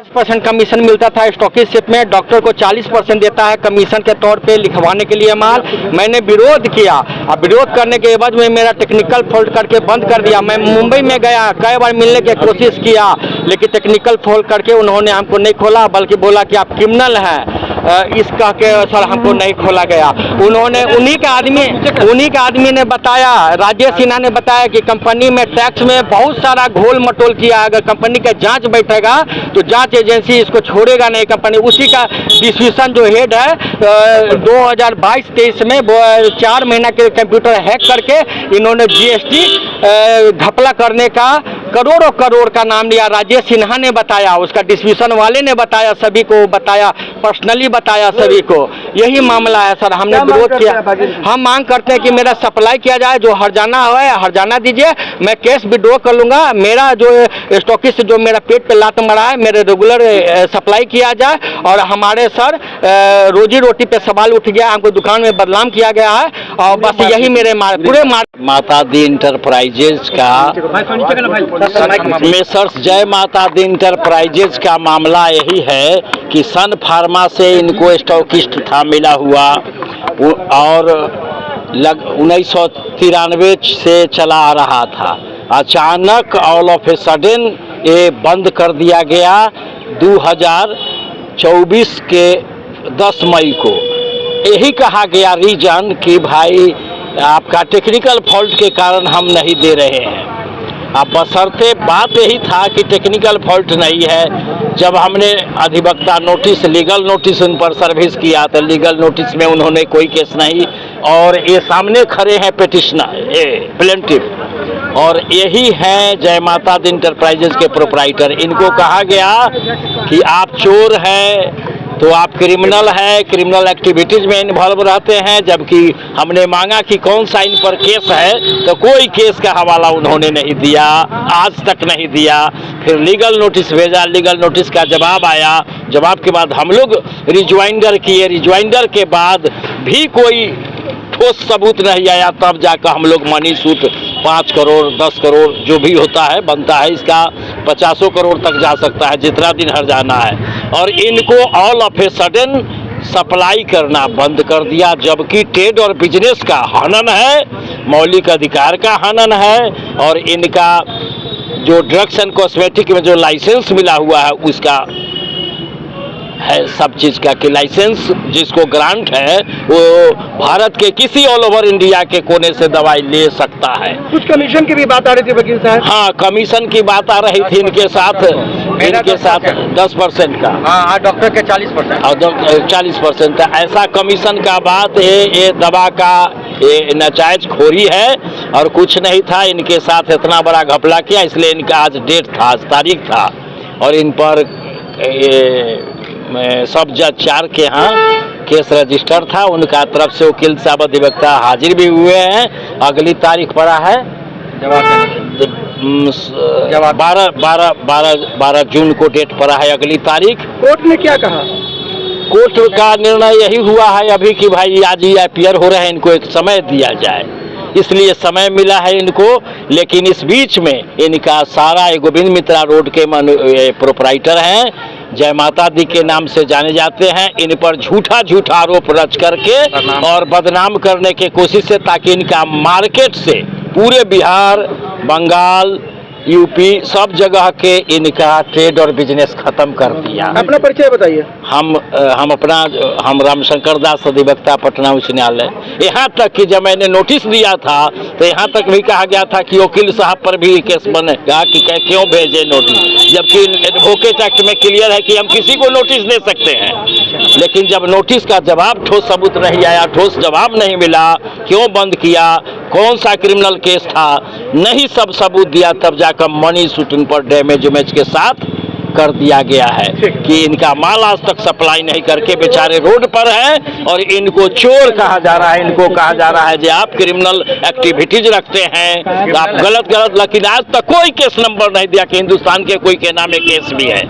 50% commission मिलता था stockist में, डॉक्टर को 40% देता है कमीशन के तौर पे लिखवाने के लिए माल। मैंने विरोध किया और विरोध करने के एवज में मेरा टेक्निकल फॉल्ट करके बंद कर दिया। मैं मुंबई में गया, कई बार मिलने की कोशिश किया, लेकिन टेक्निकल फॉल्ट करके उन्होंने हमको नहीं खोला, बल्कि बोला कि आप क्रिमिनल हैं। इस कह के सर हमको नहीं खोला गया। उन्होंने उन्हीं का आदमी ने बताया, राजेश सिन्हा ने बताया कि कंपनी में टैक्स में बहुत सारा घोल मटोल किया। अगर कंपनी का जांच बैठेगा तो जांच एजेंसी इसको छोड़ेगा नहीं। कंपनी उसी का डिस्ट्रीब्यूशन जो हेड है 2022-23 में 4 महीना के कंप्यूटर हैक करके इन्होंने जीएसटी घपला करने का करोड़ों करोड़ का नाम लिया। राजेश सिन्हा ने बताया, उसका डिस्ट्रीब्यूशन वाले ने बताया, सभी को बताया, पर्सनली बताया सभी को। यही मामला है सर, हमने विरोध किया। हम मांग करते हैं कि मेरा सप्लाई किया जाए, जो हर्जाना है हर्जाना दीजिए, मैं केस विड्रॉ कर लूँगा। मेरा जो स्टॉकिस्ट जो मेरा पेट पे लात मारा है, मेरे रेगुलर सप्लाई किया जाए। और हमारे सर रोजी रोटी पे सवाल उठ गया, हमको दुकान में बदनाम किया गया है। और बस यही मेरे पूरे माता दी इंटरप्राइजेज का मेसर्स जय माता दी इंटरप्राइजेज का मामला यही है कि सन फार्मा से इनको स्टॉकिस्ट था मिला हुआ और 1993 से चला आ रहा था। अचानक ऑल ऑफ ए सडन ये बंद कर दिया गया 2024 के 10 मई को। यही कहा गया रीजन कि भाई आपका टेक्निकल फॉल्ट के कारण हम नहीं दे रहे हैं। अब बशर्ते बात यही था कि टेक्निकल फॉल्ट नहीं है। जब हमने अधिवक्ता नोटिस, लीगल नोटिस उन पर सर्विस किया तो लीगल नोटिस में उन्होंने कोई केस नहीं, और ये सामने खड़े हैं पिटिशनर प्लेंटिफ, और यही हैं जय माता दी इंटरप्राइजेज के प्रोप्राइटर। इनको कहा गया कि आप चोर हैं तो आप क्रिमिनल है, क्रिमिनल एक्टिविटीज में इन्वॉल्व रहते हैं। जबकि हमने मांगा कि कौन सा इन पर केस है, तो कोई केस का हवाला उन्होंने नहीं दिया, आज तक नहीं दिया। फिर लीगल नोटिस भेजा, लीगल नोटिस का जवाब आया, जवाब के बाद हम लोग रिज्वाइंडर किए, रिज्वाइंडर के बाद भी कोई ठोस सबूत नहीं आया। तब जाकर हम लोग मनी सूट 5 करोड़ 10 करोड़ जो भी होता है बनता है, इसका 50 करोड़ तक जा सकता है जितना दिन हर्जाना है। और इनको all of a sudden supply करना बंद कर दिया, जबकि ट्रेड और बिजनेस का हनन है, मौलिक अधिकार का हनन है। और इनका जो ड्रग्स एंड कॉस्मेटिक में जो लाइसेंस मिला हुआ है उसका है सब चीज का कि लाइसेंस जिसको ग्रांट है वो भारत के किसी ऑल ओवर इंडिया के कोने से दवाई ले सकता है। कुछ कमीशन की भी बात आ रही थी वकील साहब। हाँ, कमीशन की बात आ रही थी इनके साथ 10% का। हाँ, डॉक्टर के 40% और 40% ऐसा कमीशन का बात है। ये दवा का ये नाजायज खोरी है और कुछ नहीं था। इनके साथ इतना बड़ा घपला किया, इसलिए इनका आज डेट था, आज तारीख था, और इन पर सब जज 4 के यहाँ केस रजिस्टर था। उनका तरफ से वकील साहब अधिवक्ता हाजिर भी हुए हैं। अगली तारीख पड़ा है 12 जून को डेट पड़ा है अगली तारीख। कोर्ट ने क्या कहा? कोर्ट का निर्णय यही हुआ है अभी कि भाई आज ही अपीयर हो रहे हैं, इनको एक समय दिया जाए, इसलिए समय मिला है इनको। लेकिन इस बीच में इनका सारा गोविंद मित्रा रोड के प्रोप्राइटर हैं, जय माता दी के नाम से जाने जाते हैं। इन पर झूठा आरोप रच करके और बदनाम करने की कोशिश से, ताकि इनका मार्केट से पूरे बिहार, बंगाल, यूपी सब जगह के इनका ट्रेड और बिजनेस खत्म कर दिया। अपना परिचय बताइए। हम रामशंकर दास अधिवक्ता पटना उच्च न्यायालय। यहाँ तक कि जब मैंने नोटिस दिया था तो यहाँ तक भी कहा गया था कि वकील साहब पर भी केस बनेगा कि क्यों भेजे नोटिस, जबकि एडवोकेट एक्ट में क्लियर है कि हम किसी को नोटिस दे सकते हैं। लेकिन जब नोटिस का जवाब ठोस सबूत नहीं आया, ठोस जवाब नहीं मिला, क्यों बंद किया, कौन सा क्रिमिनल केस था, नहीं सब सबूत दिया, तब जाकर मनी सूट इन पर डैमेज के साथ कर दिया गया है कि इनका माल आज तक सप्लाई नहीं करके बेचारे रोड पर हैं और इनको चोर कहा जा रहा है। इनको कहा जा रहा है कि आप क्रिमिनल एक्टिविटीज रखते हैं, आप गलत, लेकिन आज तक कोई केस नंबर नहीं दिया कि हिंदुस्तान के कोई के नाम केस भी है।